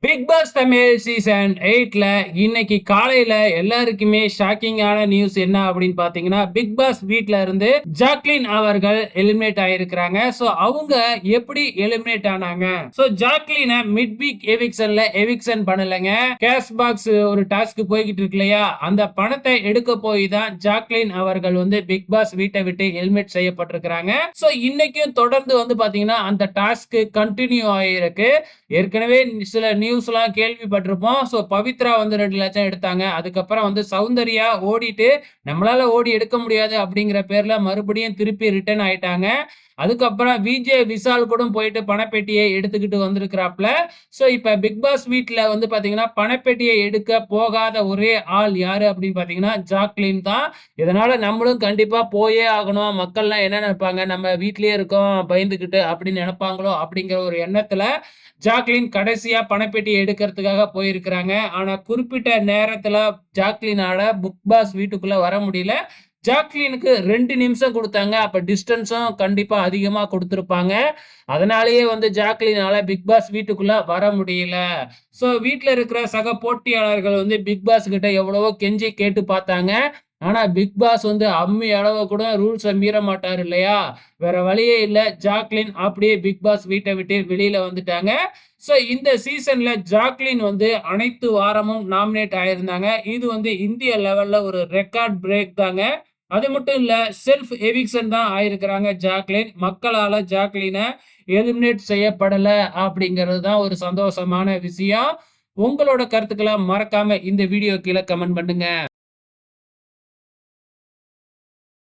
Big pass Tamil season 8ல இன்னைக்கு காலையில எல்லாருக்குமே ஷாக்கிங்கான நியூஸ் என்ன அப்படின்னு பாத்தீங்கன்னா, பிக் பாஸ் வீட்ல இருந்து ஜாக்லின் அவர்கள் எலிமினேட் ஆயிருக்கிறாங்க. சோ அவங்க எப்படி எலிமினேட் ஆனாங்க? சோ ஜாக்லின மிட் வீக் எவிக்ஷன்ல எவிக்ஷன் பண்ணலங்க. கேஷ் பாக்ஸ் ஒரு டாஸ்க் போய்கிட்டு இருக்கு இல்லையா? அந்த பணத்தை எடுக்க போய் தான் ஜாக்லின் அவர்கள் வந்து பிக் பாஸ் வீட்டை விட்டு எலிமினேட் செய்யப்பட்டிருக்கிறாங்க. சோ இன்னைக்கும் தொடர்ந்து வந்து பாத்தீங்கன்னா அந்த டாஸ்க் கண்டினியூ ஆயிருக்கு. ஏற்கனவே சில நியூஸ்லாம் கேள்விப்பட்டிருப்போம். ஸோ பவித்ரா வந்து 2,00,000 எடுத்தாங்க. அதுக்கப்புறம் வந்து சௌந்தர்யா ஓடிட்டு, நம்மளால ஓடி எடுக்க முடியாது அப்படிங்கிற பேர்ல மறுபடியும் திருப்பி ரிட்டர்ன் ஆயிட்டாங்க. அதுக்கப்புறம் விஜே விஷால் கூட போயிட்டு பணப்பெட்டியை எடுத்துக்கிட்டு வந்திருக்கிறாப்ல. ஸோ இப்ப பிக் பாஸ் வீட்ல வந்து பார்த்தீங்கன்னா, பணப்பெட்டியை எடுக்க போகாத ஒரே ஆள் யாரு அப்படின்னு பார்த்தீங்கன்னா, ஜாக்லின் தான். இதனால நம்மளும் கண்டிப்பா போயே ஆகணும். மக்கள்லாம் என்ன நினைப்பாங்க? நம்ம வீட்லயே இருக்கோம் பயந்துகிட்டு அப்படின்னு நினைப்பாங்களோ அப்படிங்கிற ஒரு எண்ணத்துல ஜாக்லின் கடைசியா பணப்பெட்டிய எடுக்கிறதுக்காக போயிருக்கிறாங்க. ஆனா குறிப்பிட்ட நேரத்துல ஜாக்லினால பிக் பாஸ் வீட்டுக்குள்ள வர முடியல. ஜாக்லினுக்கு 2 நிமிஷம் குடுத்தாங்க. அப்ப டிஸ்டன்ஸும் கண்டிப்பா அதிகமா குடுத்திருப்பாங்க. அதனாலேயே வந்து ஜாக்லினால பிக் பாஸ் வீட்டுக்குள்ள வர முடியல. சோ வீட்ல இருக்கிற சக போட்டியாளர்கள் வந்து பிக் பாஸ் கிட்ட எவ்வளவோ கெஞ்சி கேட்டு பார்த்தாங்க. ஆனா பிக் பாஸ் வந்து அம்மி அளவு கூட ரூல்ஸ மீற மாட்டாரு இல்லையா? வேற வழியே இல்ல. ஜாக்லின் அப்படியே பிக் பாஸ் வீட்ட விட்டு வெளியில வந்துட்டாங்க. சோ இந்த சீசன்ல ஜாக்லின் வந்து அனைத்து வாரமும் நாமினேட் ஆயிருந்தாங்க. இது வந்து இந்திய லெவல்ல ஒரு ரெக்கார்ட் பிரேக் தாங்க. அது மட்டும் இல்ல, செல்ஃப் எவிக்ஷன் தான் ஆயிருக்கிறாங்க ஜாக்லின். மக்களால ஜாக்லின எலிமினேட் செய்யப்படல அப்படிங்கிறது தான் ஒரு சந்தோஷமான விஷயம். உங்களோட கருத்துக்கள மறக்காம இந்த வீடியோ கீழ கமெண்ட் பண்ணுங்க.